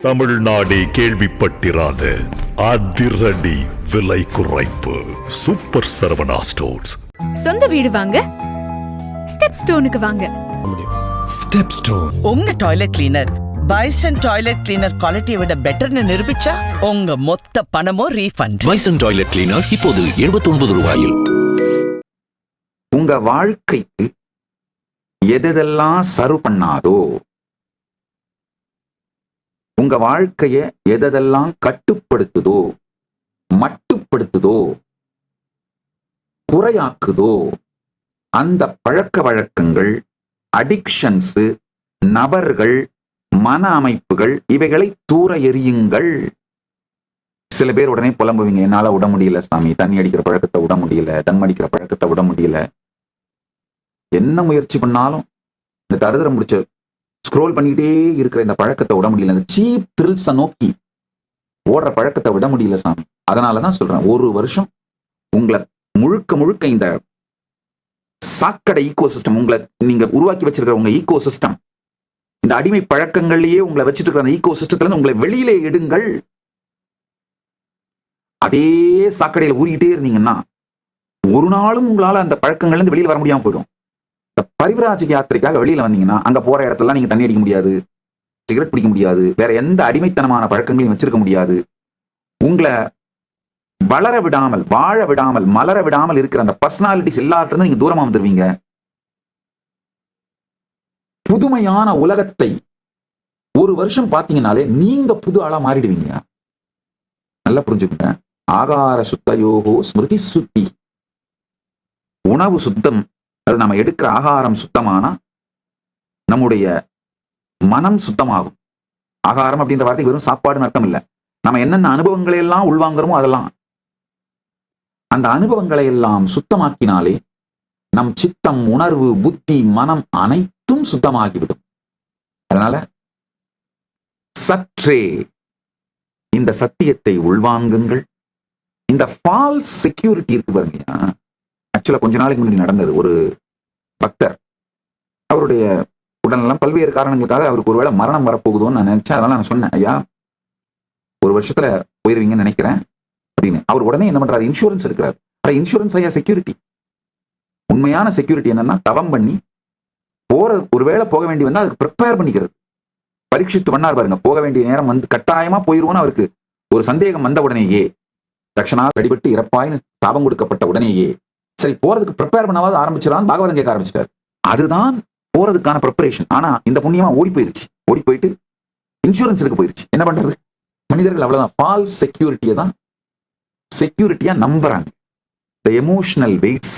தமிழ்நாடே கேள்விப்பட்டிராத அதிரடி விலை குறைப்பு சூப்பர் சரவணா ஸ்டோர்ஸ். சொந்த வீடு வாங்க ஸ்டெப் ஸ்டோனுக்கு வாங்க. ஸ்டெப் ஸ்டோன் உங்க toilet cleaner bison toilet cleaner குவாலிட்டியை விட பெட்டர்னு நிரூபிச்சா உங்க மொத்த பணமும் ரீஃபண்ட். பைசன் டாய்லெட் கிளீனர் இப்போது 79 ரூபாயில். உங்க வாழ்க்கைக்கு எதெல்லாம் சர்வ் பண்ணாதோ, உங்க வாழ்க்கைய எதெல்லாம் கட்டுப்படுத்துதோ, மட்டுப்படுத்துதோ, குறையாக்குதோ, அந்த பழக்க வழக்கங்கள், அடிக்ஷன்ஸ், நபர்கள், மன அமைப்புகள், இவைகளை தூர எறியுங்கள். சில பேர் உடனே புலம்புவீங்க, என்னால விட முடியல சாமி, தண்ணி அடிக்கிற பழக்கத்தை விட முடியல, தம் அடிக்கிற பழக்கத்தை விட முடியல. என்ன முயற்சி பண்ணாலும் இந்த தருதரம் முடிச்ச ஸ்க்ரோல் பண்ணிக்கிட்டே இருக்கிற இந்த பழக்கத்தை விட முடியல, இந்த சீப் த்ரில்ஸை நோக்கி ஓடுற பழக்கத்தை விட முடியல சாமி. அதனாலதான் சொல்றேன், ஒரு வருஷம் உங்களை முழுக்க முழுக்க இந்த சாக்கடை ஈகோ சிஸ்டம், உங்களை நீங்க உருவாக்கி வச்சிருக்கிற உங்க ஈகோ சிஸ்டம், இந்த அடிமை பழக்கங்கள்லயே உங்களை வச்சுட்டு இருக்கிற அந்த ஈகோ சிஸ்டத்துல இருந்து உங்களை வெளியிலே எடுங்கள். அதே சாக்கடையில ஊறிக்கிட்டே இருந்தீங்கன்னா ஒரு நாளும் உங்களால அந்த பழக்கங்கள்ல இருந்து வெளியில வர முடியாம போயிடும். பரிவராஜ யாத்திரைக்காக வெளியில வந்தீங்கன்னா அங்க போற இடத்துல நீங்க தண்ணி அடிக்க முடியாது, சிகரெட் பிடிக்க முடியாது, வேற எந்த அடிமைத்தனமான பழக்கங்களையும் வச்சிருக்க முடியாது. உங்களை வளர விடாமல், வாழ விடாமல், மலர விடாமல் இருக்கிற அந்த பர்சனாலிட்டிஸ் எல்லாத்திலிருந்து நீங்க தூரமா வந்துருவீங்க. புதுமையான உலகத்தை ஒரு வருஷம் பார்த்தீங்கன்னாலே நீங்க புது ஆளா மாறிடுவீங்க. நல்லா புரிஞ்சுக்கோங்க. ஆகார சுத்தயோகோ ஸ்மிருதி சுத்தி. உணவு சுத்தம், அது நம்ம எடுக்கிற ஆகாரம் சுத்தமானா நம்முடைய மனம் சுத்தமாகும். ஆகாரம் அப்படின்ற வார்த்தை வெறும் சாப்பாடுன்னு அர்த்தம் இல்லை. நம்ம என்னென்ன அனுபவங்களை எல்லாம் உள்வாங்குறோமோ அதெல்லாம், அந்த அனுபவங்களை எல்லாம் சுத்தமாக்கினாலே நம் சித்தம், உணர்வு, புத்தி, மனம் அனைத்தும் சுத்தமாகிவிடும். அதனால சற்றே இந்த சத்தியத்தை உள்வாங்குங்கள். இந்த ஃபால்ஸ் செக்யூரிட்டி இருக்கு பாருங்க. ஆக்சுவலா கொஞ்ச நாளைக்கு முன்னாடி நடந்தது. ஒரு பக்தர், அவருடைய உடல்நலம் பல்வேறு காரணங்களுக்காக அவருக்கு ஒருவேளை மரணம் வரப்போகுதோன்னு நான் நினைச்சேன். அதனால நான் சொன்னேன், ஐயா ஒரு வருஷத்துல போயிருவீங்கன்னு நினைக்கிறேன் அப்படின்னு. அவர் உடனே என்ன பண்றாரு, இன்சூரன்ஸ் எடுக்கிறார். இன்சூரன்ஸ் ஐயா செக்யூரிட்டி. உண்மையான செக்யூரிட்டி என்னன்னா, தவம் பண்ணி ஒருவேளை போக வேண்டி வந்தா அதுக்கு ப்ரிப்பேர் பண்ணிக்கிறது. பரீட்சித்து பண்ணார் பாருங்க. போக வேண்டிய நேரம் வந்து கட்டாயமா போயிருவோன்னு அவருக்கு ஒரு சந்தேகம் வந்த உடனேயே, தட்சணால் அடிபட்டு இறப்பாயின்னு சாபம் கொடுக்கப்பட்ட உடனேயே, சரி போறதுக்கு ப்ரிப்பேர் பண்ணாவது ஆரம்பிச்சிடலாம், பாகவதம் கேட்க ஆரம்பிச்சிட்டார். அதுதான் போறதுக்கான ப்ரிப்பரேஷன். ஆனா இந்த புண்ணியமா ஓடி போயிருச்சு. ஓடி போயிட்டு இன்சூரன்ஸ் எடுக்க போயிருச்சு. என்ன பண்றது? மனிதர்கள் அவ்வளவுதான். ஃபால்ஸ் செக்யூரிட்டியை தான் செக்யூரிட்டியா நம்புறாங்க. இந்த எமோஷனல் வெயிட்ஸ்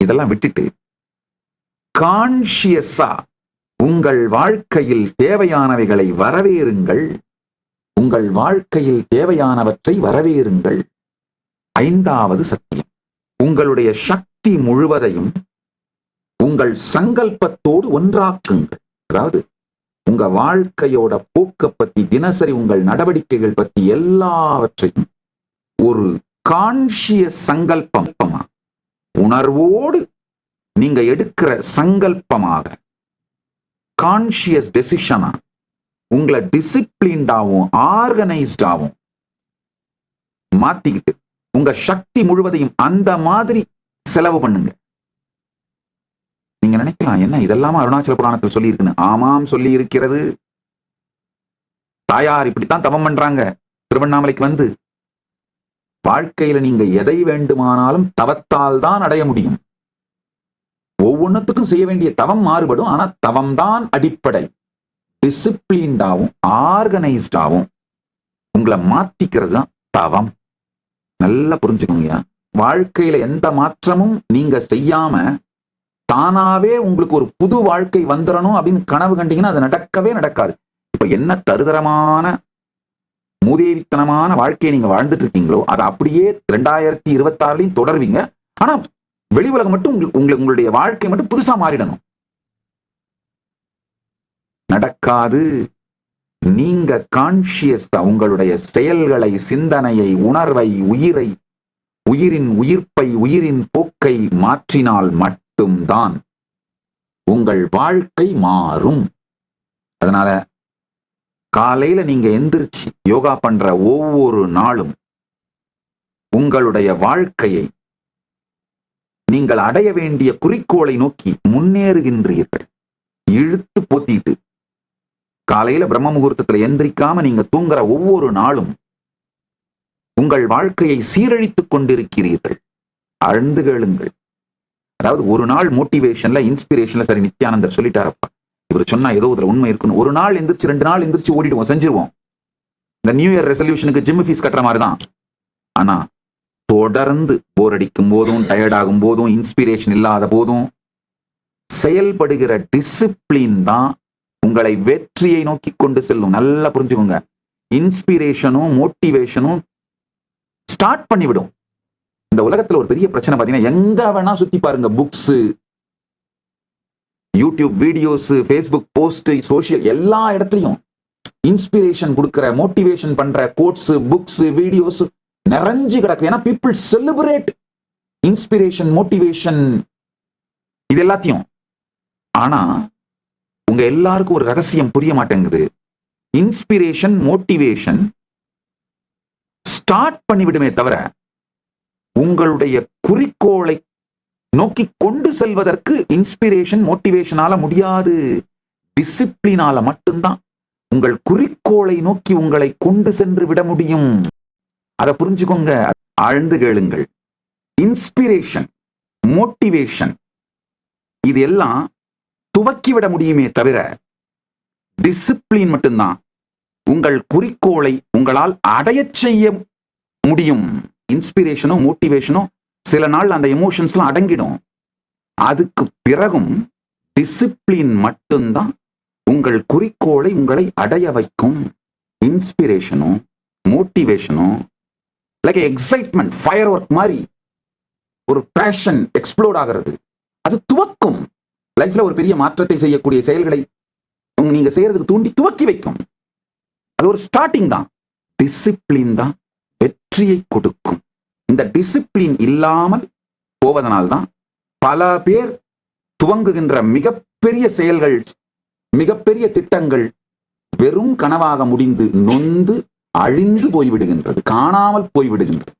இதெல்லாம் விட்டுட்டு கான்ஷியஸா உங்கள் வாழ்க்கையில் தேவையானவைகளை வரவேறுங்கள். உங்கள் வாழ்க்கையில் தேவையானவற்றை வரவேறுங்கள். 5வது சத்தியம், உங்களுடைய சக்தி முழுவதையும் உங்கள் சங்கல்பத்தோடு ஒன்றாக்குங்கள். அதாவது உங்க வாழ்க்கையோட போக்க பத்தி, தினசரி உங்கள் நடவடிக்கைகள் பத்தி எல்லாவற்றையும் ஒரு கான்ஷியஸ் சங்கல்பமா, உணர்வோடு நீங்க எடுக்கிற சங்கல்பமாக, கான்ஷியஸ் டெசிஷனா, உங்களை டிசிப்ளின்டாவும் ஆர்கனைஸ்டாவும் மாத்திக்கிட்டு உங்க சக்தி முழுவதையும் அந்த மாதிரி செலவு பண்ணுங்க. நீங்க நினைக்கலாம், என்ன இதெல்லாம் அருணாச்சல புராணத்தில் சொல்லி இருக்குன்னு. ஆமாம், சொல்லி இருக்கிறது. தாயார் இப்படித்தான் தவம் பண்றாங்க. திருவண்ணாமலைக்கு வந்து வாழ்க்கையில நீங்க எதை வேண்டுமானாலும் தவத்தால் தான் அடைய முடியும். ஒவ்வொன்றுத்துக்கும் செய்ய வேண்டிய தவம் மாறுபடும். ஆனா தவம் தான் அடிப்படை. டிசிப்ளின்டாவும் ஆர்கனைஸ்டாவும் உங்களை மாத்திக்கிறது தான் தவம். நல்லா புரிஞ்சுக்கோங்க. வாழ்க்கையில எந்த மாற்றமும் நீங்க செய்யாம தானாவே உங்களுக்கு ஒரு புது வாழ்க்கை வந்துடணும் அப்படின்னு கனவு கண்டீங்கன்னா அது நடக்கவே நடக்காது. இப்ப என்ன தருதரமான மூதேவித்தனமான வாழ்க்கையை நீங்க வாழ்ந்துட்டு இருக்கீங்களோ அதை அப்படியே 2026 தொடர்வீங்க. ஆனா வெளி உலகம் மட்டும் உங்களுடைய வாழ்க்கை மட்டும் புதுசா மாறிடணும். நடக்காது. நீங்க கான்ஷியஸா உங்களுடைய செயல்களை, சிந்தனையை, உணர்வை, உயிரை, உயிரின் உயிர்ப்பை, உயிரின் போக்கை மாற்றினால் மட்டும்தான் உங்கள் வாழ்க்கை மாறும். அதனால காலையில நீங்க எந்திரிச்சு யோகா பண்ற ஒவ்வொரு நாளும் உங்களுடைய வாழ்க்கையை நீங்கள் அடைய வேண்டிய குறிக்கோளை நோக்கி முன்னேறுகின்றீர்கள். இழுத்து போத்திட்டு காலையில பிரம்ம முகூர்த்தத்துல எந்திரிக்காம நீங்க தூங்குற ஒவ்வொரு நாளும் உங்கள் வாழ்க்கையை சீரழித்துக் கொண்டிருக்கிறீர்கள். ஆழ்ந்து கேளுங்கள். அதாவது ஒரு நாள் மோட்டிவேஷன்ல இன்ஸ்பிரேஷன்ல சரி நித்யானந்தர் சொல்லிட்டாரப்பா, இவர் சொன்னா ஏதோ இதுல உண்மை இருக்குன்னு. ஒரு நாள் எந்திரிச்சு 2 நாள் எந்திரிச்சு ஓடிடுவோம், செஞ்சிருவோம். இந்த நியூ இயர் ரெசல்யூஷனுக்கு ஜிம் ஃபீஸ் கட்டுற மாதிரி தான். ஆனா தொடர்ந்து போர் அடிக்கும் போதும், டயர்ட் ஆகும் போதும், இன்ஸ்பிரேஷன் இல்லாத போதும் செயல்படுகிற டிசிப்ளின் தான் உங்களை வெற்றியை நோக்கி கொண்டு செல்லும். நல்லா புரிஞ்சுக்கோங்க. இன்ஸ்பிரேஷனும் மோட்டிவேஷனும் ஸ்டார்ட் பண்ணிவிடும். இந்த உலகத்துல ஒரு பெரிய பிரச்சனை பாத்தீங்கன்னா, எங்க வேணா சுத்தி பாருங்க, books, YouTube videos, Facebook post, social எல்லா இடத்துலயும் இன்ஸ்பிரேஷன் கொடுக்கிற, மோட்டிவேஷன் பண்ற கோட்ஸ், புக்ஸ், வீடியோஸ் நிறைஞ்சு கிடக்கு. ஏன்னா பீப்புள் செலிப்ரேட் இன்ஸ்பிரேஷன், மோட்டிவேஷன் இது எல்லாத்தையும். ஆனா உங்க எல்லாருக்கும் ஒரு ரகசியம் புரிய மாட்டேங்குது. இன்ஸ்பிரேஷன், மோட்டிவேஷன் ஸ்டார்ட் பண்ணிவிடுமே தவிர உங்களுடைய குறிக்கோளை நோக்கி கொண்டு செல்வதற்கு இன்ஸ்பிரேஷன், மோட்டிவேஷனால முடியாது. டிசிப்ளினால மட்டும்தான் உங்கள் குறிக்கோளை நோக்கி உங்களை கொண்டு சென்று விட முடியும். அதை புரிஞ்சுக்கோங்க. ஆழ்ந்து கேளுங்கள். இன்ஸ்பிரேஷன், மோட்டிவேஷன் இது எல்லாம் துவக்கிவிட முடியுமே தவிர டிசிப்ளின் மட்டும்தான் உங்கள் குறிக்கோளை உங்களால் அடையச் செய்ய முடியும். இன்ஸ்பிரேஷனும் மோட்டிவேஷனும் சில நாள் அந்த எமோஷன்ஸ்லாம் அடங்கிடும். அதுக்கு பிறகும் டிசிப்ளின் மட்டும்தான் உங்கள் குறிக்கோளை உங்களை அடைய வைக்கும். இன்ஸ்பிரேஷனும் மோட்டிவேஷனும் லைக் எக்ஸைட்மெண்ட், ஃபயர் ஒர்க் மாதிரி ஒரு பேஷன் எக்ஸ்ப்ளோட் ஆகிறது. அது துவக்கும். லைஃப்ல ஒரு பெரிய மாற்றத்தை செய்யக்கூடிய செயல்களை நீங்க செய்யறதுக்கு தூண்டி துவக்கி வைக்கும். அது ஒரு ஸ்டார்டிங் தான். டிசிப்ளின் தான் வெற்றியை கொடுக்கும். இந்த டிசிப்ளின் இல்லாமல் போவதனால்தான் பல பேர் துவங்குகின்ற மிகப்பெரிய செயல்கள், மிகப்பெரிய திட்டங்கள் வெறும் கனவாக முடிந்து நொந்து அழிந்து போய்விடுகின்றது, காணாமல் போய்விடுகின்றது.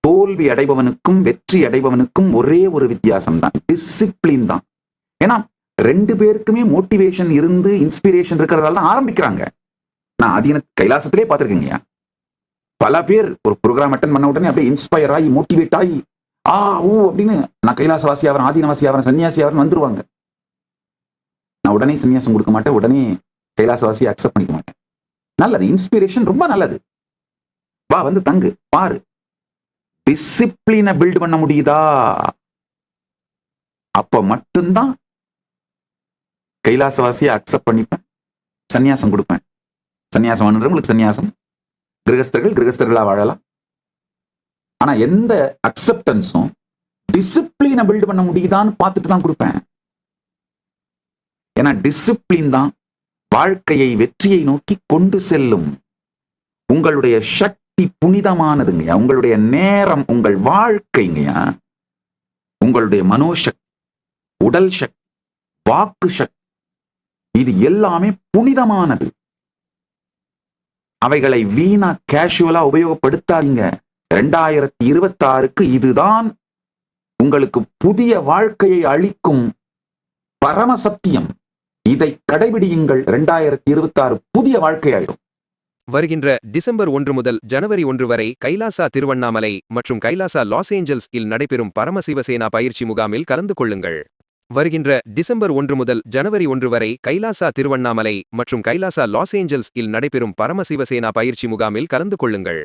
தோல்வி அடைபவனுக்கும் வெற்றி அடைபவனுக்கும் ஒரே ஒரு வித்தியாசம் தான், டிசிப்ளின் தான். ஏன்னா 2 பேருக்குமே மோட்டிவேஷன் இருந்து இன்ஸ்பிரேஷன் இருக்கிறதால தான் ஆரம்பிக்கிறாங்க. நான் ஆதீன கைலாசத்திலே பார்த்திருக்கீங்க. பல பேர் ஒரு ப்ரோக்ராம் அட்டன் பண்ண உடனே அப்படியே இன்ஸ்பயர் ஆகி மோட்டிவேட் ஆகி அப்படின்னு நான் கைலாசவாசி ஆகிறேன், ஆதீனவாசி ஆகிறேன், சன்னியாசி ஆகிறேன் வந்துருவாங்க. நான் உடனே சன்னியாசம் கொடுக்க மாட்டேன், உடனே கைலாசவாசியை அக்செப்ட் பண்ணிக்க மாட்டேன். நல்லது, இன்ஸ்பிரேஷன் ரொம்ப நல்லது. வா வந்து தங்கு பாரு. டிசிப்ளினை பில்ட் பண்ண முடியுதா? அப்ப மட்டும்தான் கைலாசவாசியை அக்செப்ட் பண்ணிப்பேன், சன்னியாசம் கொடுப்பேன். சன்னியாசம் பண்ணுறவங்களுக்கு சன்னியாசம், கிரகஸ்தர்களா வாழலாம். ஆனா எந்த அக்செப்டன்ஸும் டிசிப்ளினை பில்ட் பண்ண முடியுதான்னு பார்த்துட்டு தான் கொடுப்பேன். ஏன்னா டிசிப்ளின் தான் வாழ்க்கையை வெற்றியை நோக்கி கொண்டு செல்லும். உங்களுடைய சக்தி புனிதமானதுங்கய்யா. உங்களுடைய நேரம், உங்கள் வாழ்க்கைங்கய்யா, உங்களுடைய மனோசக்தி, உடல் சக்தி, வாக்கு சக்தி, இது எல்லாமே புனிதமானது. அவைகளை வீணா கேஷுவலா உபயோகப்படுத்தாதீங்க. 2026க்கு இதுதான் உங்களுக்கு புதிய வாழ்க்கையை அளிக்கும் பரம சத்தியம். இதை கடைபிடியுங்கள். 2026 புதிய வாழ்க்கையாயிடும். வருகின்ற டிசம்பர் 1 முதல் ஜனவரி 1 வரை கைலாசா திருவண்ணாமலை மற்றும் கைலாசா லாஸ் ஏஞ்சல்ஸ் இல் நடைபெறும் பரமசிவசேனா பயிற்சி முகாமில் கலந்து கொள்ளுங்கள். வருகின்ற டிசம்பர் 1 முதல் ஜனவரி 1 வரை கைலாசா திருவண்ணாமலை மற்றும் கைலாசா லாஸ் ஏஞ்சல்ஸ் இல் நடைபெறும் பரமசிவசேனா பயிற்சி முகாமில் கலந்து கொள்ளுங்கள்.